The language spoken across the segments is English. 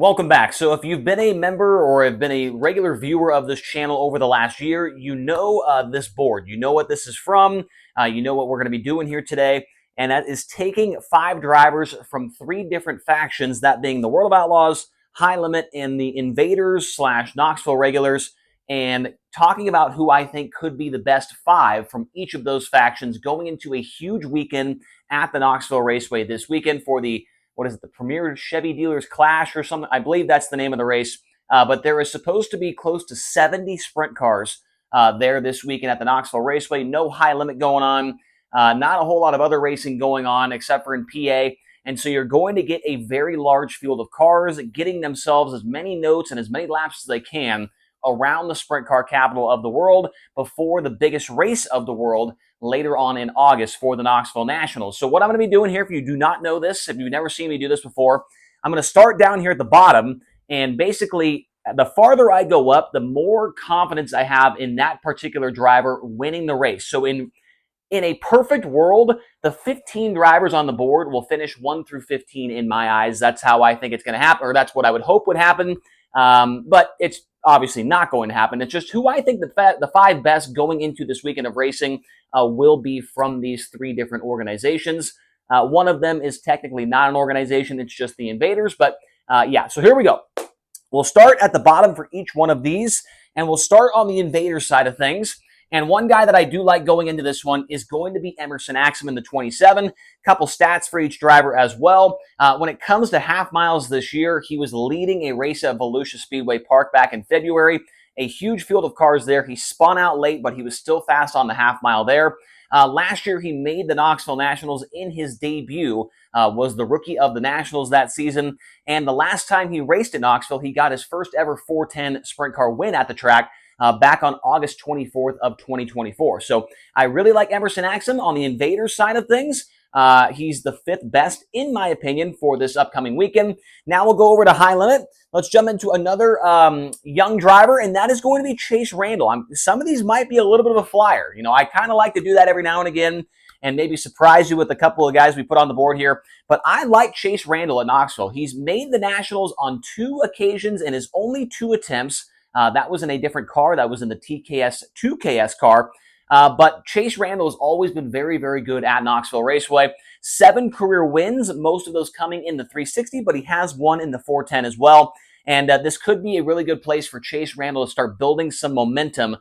Welcome back. So if you've been a member or have been a regular viewer of this channel over the last year, you know this board. You know what this is from. You know what we're going to be doing here today. And that is taking 5 drivers from 3 different factions, that being the World of Outlaws, High Limit, and the Invaders / Knoxville Regulars, and talking about who I think could be the best 5 from each of those factions going into a huge weekend at the Knoxville Raceway this weekend for the the Premier Chevy Dealers Clash or something. I believe that's the name of the race. But there is supposed to be close to 70 sprint cars there this weekend at the Knoxville Raceway. No high limit going on. Not a whole lot of other racing going on except for in PA. And so you're going to get a very large field of cars getting themselves as many notes and as many laps as they can around the sprint car capital of the world before the biggest race of the world later on in August for the Knoxville Nationals. So what I'm going to be doing here, if you do not know this, if you've never seen me do this before, I'm going to start down here at the bottom, and basically the farther I go up, the more confidence I have in that particular driver winning the race. So in a perfect world, the 15 drivers on the board will finish 1 through 15 in my eyes. That's how I think it's going to happen, or that's what I would hope would happen. But it's obviously not going to happen. It's just who I think the 5 best going into this weekend of racing will be from these 3 different organizations. One of them is technically not an organization. It's just the Invaders. But yeah, so here we go. We'll start at the bottom for each one of these, and we'll start on the Invaders side of things. And one guy that I do like going into this one is going to be Emerson Axum in the 27. Couple stats for each driver as well. When it comes to half miles this year, he was leading a race at Volusia Speedway Park back in February. A huge field of cars there. He spun out late, but he was still fast on the half mile there. Last year, he made the Knoxville Nationals in his debut, was the rookie of the Nationals that season. And the last time he raced at Knoxville, he got his first ever 410 sprint car win at the track. Back on August 24th of 2024. So I really like Emerson Axum on the Invaders side of things. He's the 5th best, in my opinion, for this upcoming weekend. Now we'll go over to High Limit. Let's jump into another young driver, and that is going to be Chase Randall. Some of these might be a little bit of a flyer. You know, I kind of like to do that every now and again and maybe surprise you with a couple of guys we put on the board here. But I like Chase Randall at Knoxville. He's made the Nationals on 2 occasions in his only 2 attempts. That was in a different car. That was in the TKS 2KS car. But Chase Randall has always been very, very good at Knoxville Raceway. 7 career wins, most of those coming in the 360, but he has won in the 410 as well. And this could be a really good place for Chase Randall to start building some momentum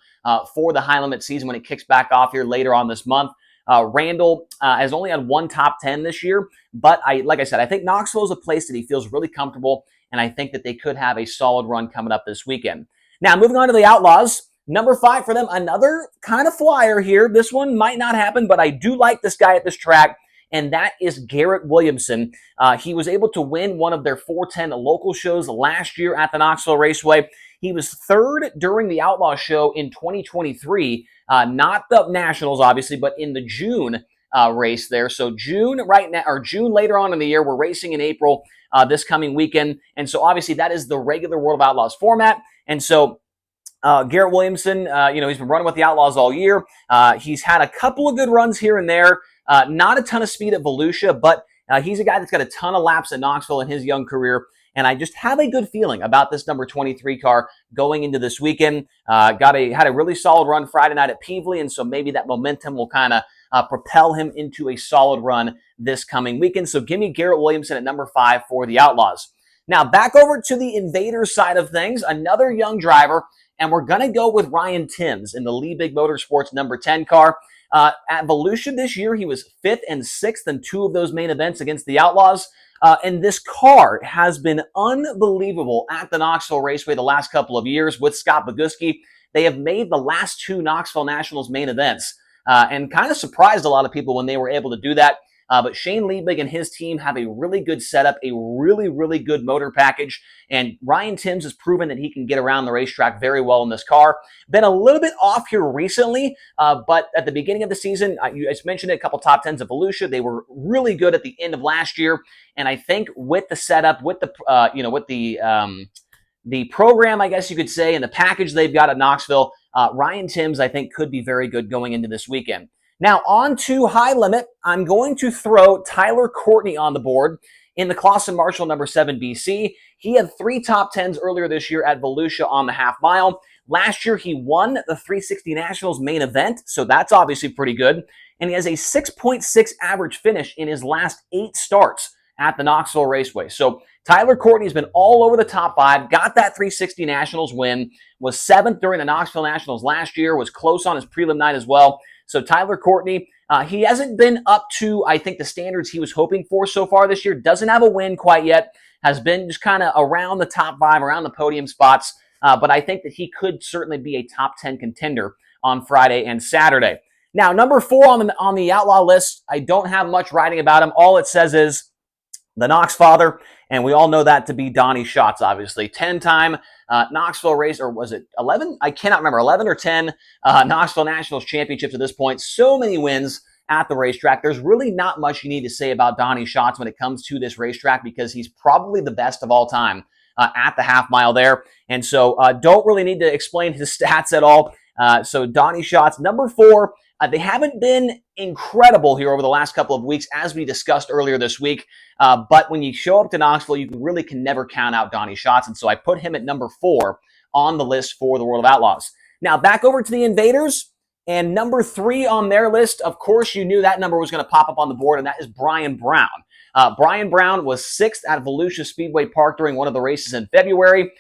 for the high limit season when it kicks back off here later on this month. Randall has only had 1 top 10 this year, but like I said, I think Knoxville is a place that he feels really comfortable, and I think that they could have a solid run coming up this weekend. Now, moving on to the Outlaws, number 5 for them, another kind of flyer here. This one might not happen, but I do like this guy at this track, and that is Garrett Williamson. He was able to win one of their 410 local shows last year at the Knoxville Raceway. He was 3rd during the Outlaw show in 2023, not the Nationals, obviously, but in the June race there. So June right now, or June later on in the year, we're racing in April this coming weekend. And so obviously that is the regular World of Outlaws format. And so Garrett Williamson, he's been running with the Outlaws all year. He's had a couple of good runs here and there. Not a ton of speed at Volusia, but he's a guy that's got a ton of laps at Knoxville in his young career. And I just have a good feeling about this number 23 car going into this weekend. Had a really solid run Friday night at Peevely, and so maybe that momentum will kind of propel him into a solid run this coming weekend. So give me Garrett Williamson at number 5 for the Outlaws. Now, back over to the Invaders side of things, another young driver, and we're going to go with Ryan Timms in the Lee Big Motorsports number 10 car. At Volusia this year, he was 5th and 6th in 2 of those main events against the Outlaws. And this car has been unbelievable at the Knoxville Raceway the last couple of years with Scott Boguski. They have made the last 2 Knoxville Nationals main events and kind of surprised a lot of people when they were able to do that. But Shane Liebig and his team have a really good setup, a really, really good motor package. And Ryan Timms has proven that he can get around the racetrack very well in this car. Been a little bit off here recently, but at the beginning of the season, you guys mentioned it, a couple top 10s of Volusia. They were really good at the end of last year. And I think with the setup, with the program, I guess you could say, and the package they've got at Knoxville, Ryan Timms, I think, could be very good going into this weekend. Now, on to High Limit. I'm going to throw Tyler Courtney on the board in the Clausen Marshall number 7 BC. He had 3 top 10s earlier this year at Volusia on the half mile. Last year, he won the 360 Nationals main event, so that's obviously pretty good. And he has a 6.6 average finish in his last 8 starts at the Knoxville Raceway. So Tyler Courtney's been all over the top 5, got that 360 Nationals win, was 7th during the Knoxville Nationals last year, was close on his prelim night as well. So Tyler Courtney, he hasn't been up to, I think, the standards he was hoping for so far this year. Doesn't have a win quite yet. Has been just kind of around the top 5, around the podium spots. But I think that he could certainly be a top 10 contender on Friday and Saturday. Now, number 4 on the outlaw list, I don't have much writing about him. All it says is the Knox father, and we all know that to be Donnie Schatz, obviously. 10-time Knoxville race, or was it 11? I cannot remember, 11 or 10 Knoxville Nationals championships at this point. So many wins at the racetrack. There's really not much you need to say about Donnie Schatz when it comes to this racetrack because he's probably the best of all time at the half mile there. And so don't really need to explain his stats at all. So Donnie Schatz, number 4. They haven't been incredible here over the last couple of weeks, as we discussed earlier this week. But when you show up to Knoxville, you really can never count out Donnie Schatz. And so I put him at number 4 on the list for the World of Outlaws. Now, back over to the Invaders. And number 3 on their list, of course, you knew that number was going to pop up on the board, and that is Brian Brown. Brian Brown was 6th at Volusia Speedway Park during one of the races in February.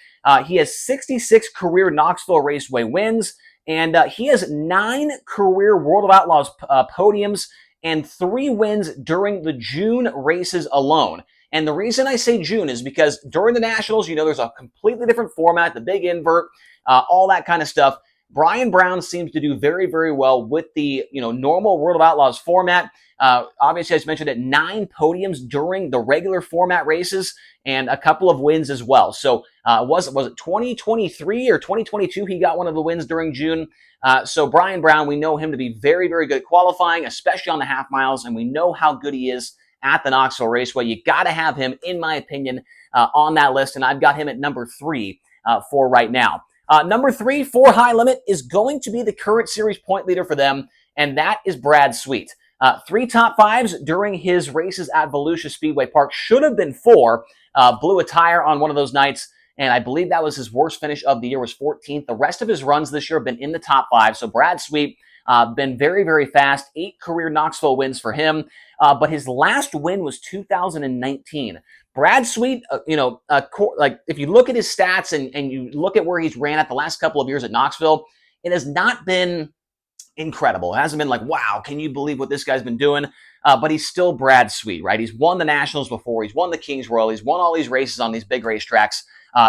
He has 66 career Knoxville Raceway wins. And he has 9 career World of Outlaws podiums and 3 wins during the June races alone. And the reason I say June is because during the Nationals, you know, there's a completely different format, the big invert, all that kind of stuff. Brian Brown seems to do very, very well with the, normal World of Outlaws format. Obviously, as mentioned, at 9 podiums during the regular format races and a couple of wins as well. So was it 2023 or 2022? He got one of the wins during June. So Brian Brown, we know him to be very, very good at qualifying, especially on the half miles, and we know how good he is at the Knoxville Raceway. You got to have him, in my opinion, on that list, and I've got him at number 3 for right now. Number 3 for High Limit is going to be the current series point leader for them, and that is Brad Sweet. 3 top 5s during his races at Volusia Speedway Park. Should have been 4. Blew a tire on one of those nights, and I believe that was his worst finish of the year, was 14th. The rest of his runs this year have been in the top 5. So Brad Sweet, been very, very fast. 8 career Knoxville wins for him. But his last win was 2019. Brad Sweet, if you look at his stats and you look at where he's ran at the last couple of years at Knoxville, it has not been incredible. It hasn't been like, wow, can you believe what this guy's been doing? But he's still Brad Sweet, right? He's won the Nationals before. He's won the Kings Royal. He's won all these races on these big racetracks.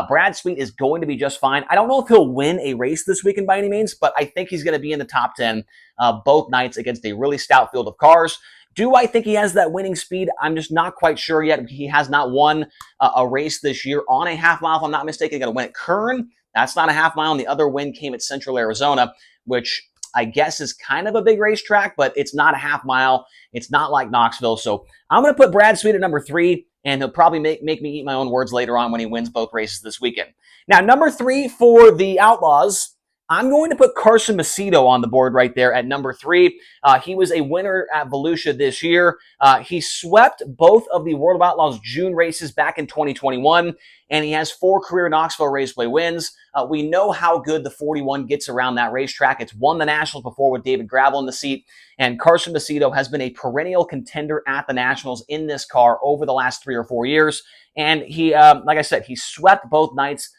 Brad Sweet is going to be just fine. I don't know if he'll win a race this weekend by any means, but I think he's going to be in the top 10 both nights against a really stout field of cars. Do I think he has that winning speed? I'm just not quite sure yet. He has not won a race this year on a half mile, if I'm not mistaken. He got a win at Kern. That's not a half mile. And the other win came at Central Arizona, which I guess is kind of a big racetrack, but it's not a half mile. It's not like Knoxville. So I'm going to put Brad Sweet at number 3, and he'll probably make me eat my own words later on when he wins both races this weekend. Now, number 3 for the Outlaws, I'm going to put Carson Macedo on the board right there at number 3. He was a winner at Volusia this year. He swept both of the World of Outlaws June races back in 2021, and he has 4 career Knoxville Raceway wins. We know how good the 41 gets around that racetrack. It's won the Nationals before with David Gravel in the seat, and Carson Macedo has been a perennial contender at the Nationals in this car over the last 3 or 4 years. And he, like I said, he swept both nights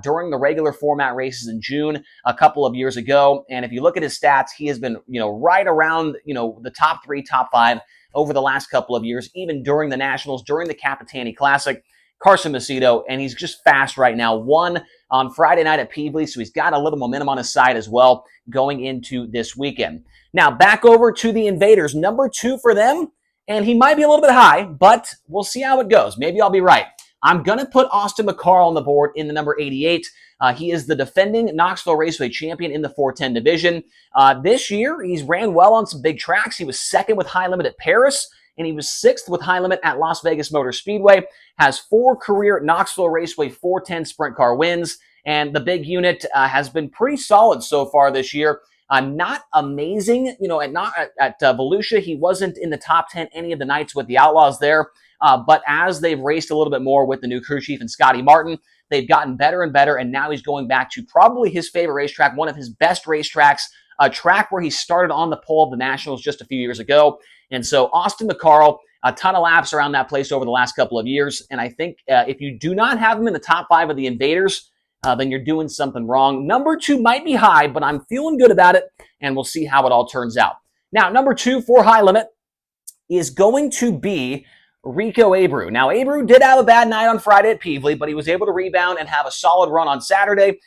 during the regular format races in June a couple of years ago. And if you look at his stats, he has been, right around, the top 3, top 5 over the last couple of years, even during the Nationals, during the Capitani Classic. Carson Macedo, and he's just fast right now. Won on Friday night at Peevely, so he's got a little momentum on his side as well going into this weekend. Now, back over to the Invaders. Number 2 for them, and he might be a little bit high, but we'll see how it goes. Maybe I'll be right. I'm going to put Austin McCarl on the board in the number 88. He is the defending Knoxville Raceway champion in the 410 division. This year, he's ran well on some big tracks. He was 2nd with High Limit at Paris, and he was 6th with High Limit at Las Vegas Motor Speedway. Has 4 career Knoxville Raceway 410 sprint car wins, and the big unit has been pretty solid so far this year. Not amazing, at Volusia. He wasn't in the top 10 any of the nights with the Outlaws there. But as they've raced a little bit more with the new crew chief and Scotty Martin, they've gotten better and better. And now he's going back to probably his favorite racetrack, one of his best racetracks, a track where he started on the pole of the Nationals just a few years ago. And so Austin McCarl, a ton of laps around that place over the last couple of years. And I think if you do not have him in the top 5 of the Invaders, then you're doing something wrong. Number 2 might be high, but I'm feeling good about it, and we'll see how it all turns out. Now, number 2 for high limit is going to be Rico Abreu. Now, Abreu did have a bad night on Friday at Peevely, but he was able to rebound and have a solid run on Saturday.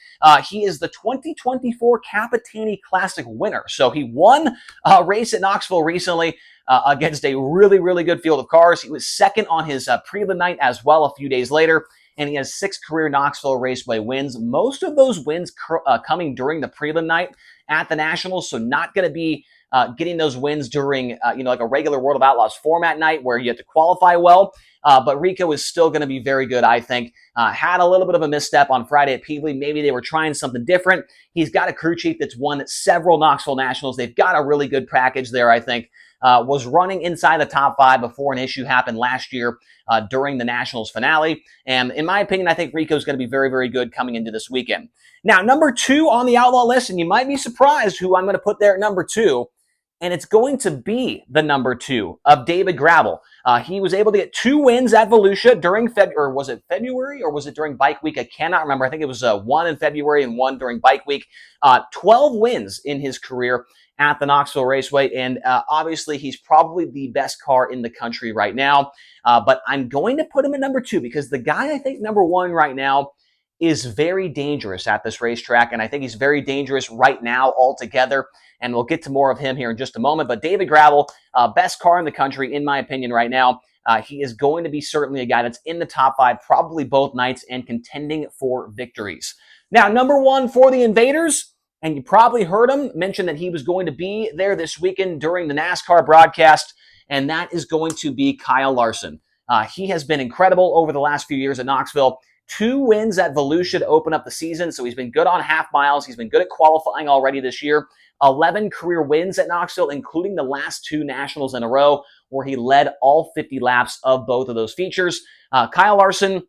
He is the 2024 Capitani Classic winner. So he won a race at Knoxville recently against a really, really good field of cars. He was second on his prelim night as well a few days later, and he has 6 career Knoxville Raceway wins. Most of those wins coming during the prelim night at the Nationals, so not going to be getting those wins during, like a regular World of Outlaws format night where you have to qualify well. But Rico is still going to be very good, I think. Had a little bit of a misstep on Friday at Peevely. Maybe they were trying something different. He's got a crew chief that's won several Knoxville Nationals. They've got a really good package there, I think. Was running inside the top 5 before an issue happened last year during the Nationals finale. And in my opinion, I think Rico's going to be very, very good coming into this weekend. Now, number 2 on the Outlaw list, and you might be surprised who I'm going to put there at number 2, and it's going to be the number 2 of David Gravel. He was able to get 2 wins at Volusia during was it February or was it during Bike Week? I cannot remember. I think it was 1 in February and 1 during Bike Week. 12 wins in his career at the Knoxville Raceway, and obviously he's probably the best car in the country right now. But I'm going to put him at number 2 because the guy I think number 1 right now is very dangerous at this racetrack, and I think he's very dangerous right now altogether. And we'll get to more of him here in just a moment. But David Gravel, best car in the country, in my opinion, right now. He is going to be certainly a guy that's in the top 5, probably both nights, and contending for victories. Now, number 1 for the Invaders, and you probably heard him mention that he was going to be there this weekend during the NASCAR broadcast, and that is going to be Kyle Larson. He has been incredible over the last few years at Knoxville. 2 wins at Volusia to open up the season, so he's been good on half miles. He's been good at qualifying already this year. 11 career wins at Knoxville, including the last 2 Nationals in a row, where he led all 50 laps of both of those features. Kyle Larson,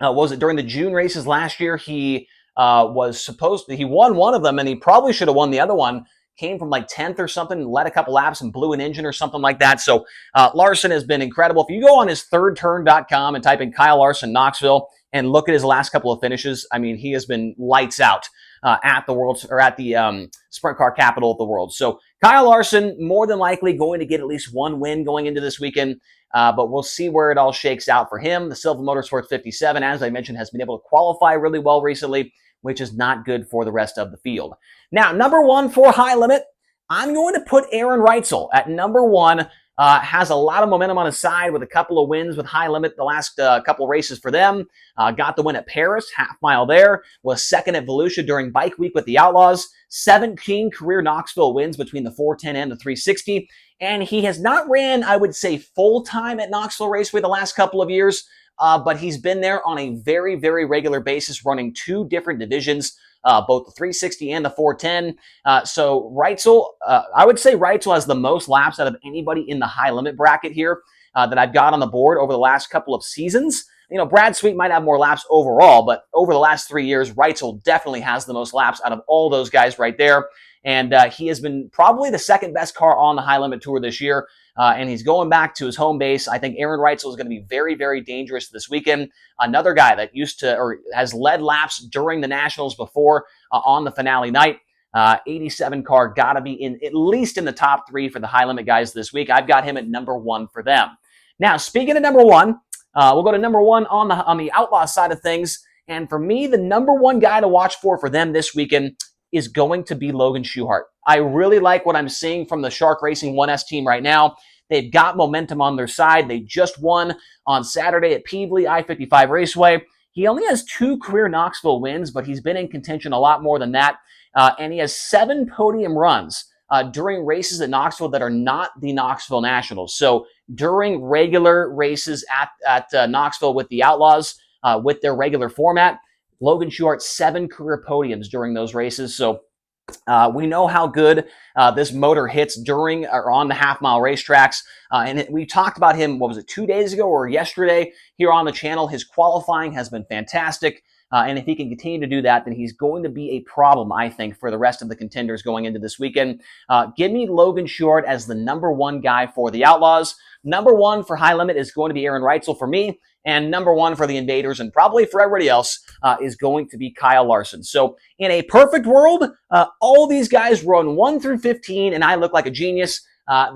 was it during the June races last year? He he won one of them, and he probably should have won the other one. Came from like 10th or something, led a couple laps and blew an engine or something like that. So Larson has been incredible. If you go on his thirdturn.com and type in Kyle Larson Knoxville and look at his last couple of finishes, I mean, he has been lights out at the World, or at the Sprint Car Capital of the World. So Kyle Larson, more than likely going to get at least 1 win going into this weekend. But we'll see where it all shakes out for him. The Silva Motorsports 57, as I mentioned, has been able to qualify really well recently, which is not good for the rest of the field. Now, number 1 for high limit, I'm going to put Aaron Reitzel at number 1. Has a lot of momentum on his side with a couple of wins with high limit the last couple of races for them. Got the win at Paris, half mile there. Was second at Volusia during Bike Week with the Outlaws. 17 career Knoxville wins between the 410 and the 360. And he has not ran, I would say, full-time at Knoxville Raceway the last couple of years. But he's been there on a very, very regular basis, running 2 different divisions, both the 360 and the 410. So Reitzel, I would say Reitzel has the most laps out of anybody in the high limit bracket here that I've got on the board over the last couple of seasons. You know, Brad Sweet might have more laps overall, but over the last 3 years, Reitzel definitely has the most laps out of all those guys right there. And he has been probably the second best car on the high limit tour this year. And he's going back to his home base. I think Aaron Reitzel is going to be very, very dangerous this weekend. Another guy that used to, or has led laps during the Nationals before on the finale night. 87 car, got to be in at least in the top 3 for the high limit guys this week. I've got him at number 1 for them. Now, speaking of number 1, we'll go to number 1 on the Outlaw side of things. And for me, the number 1 guy to watch for them this weekend is going to be Logan Schuchart. I really like what I'm seeing from the Shark Racing 1S team right now. They've got momentum on their side. They just won on Saturday at Peevely I-55 Raceway. He only has 2 career Knoxville wins, but he's been in contention a lot more than that. And he has 7 podium runs during races at Knoxville that are not the Knoxville Nationals. So during regular races at Knoxville with the Outlaws, with their regular format, Logan Schuchart, 7 career podiums during those races. So We know how good this motor hits during or on the half-mile racetracks. We talked about him, what was it, 2 days ago or yesterday here on the channel. His qualifying has been fantastic. And if he can continue to do that, then he's going to be a problem, I think, for the rest of the contenders going into this weekend. Give me Logan Short as the #1 guy for the Outlaws. #1 for High Limit is going to be Aaron Reitzel for me. And #1 for the Invaders, and probably for everybody else, is going to be Kyle Larson. So in a perfect world, all these guys run 1 through 15, and I look like a genius.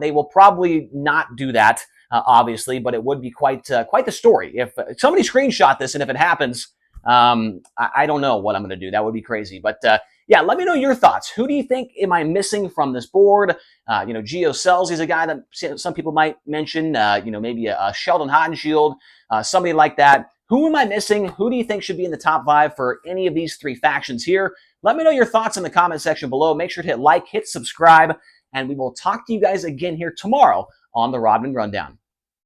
They will probably not do that, obviously, but it would be quite the story. If somebody screenshot this, and if it happens, I don't know what I'm going to do. That would be crazy. But yeah, let me know your thoughts. Who do you think am I missing from this board? Gio Sells is a guy that some people might mention. Maybe a Sheldon Haudenschild, somebody like that. Who am I missing? Who do you think should be in the top 5 for any of these 3 factions here? Let me know your thoughts in the comment section below. Make sure to hit like, hit subscribe, and we will talk to you guys again here tomorrow on the Rodman Rundown.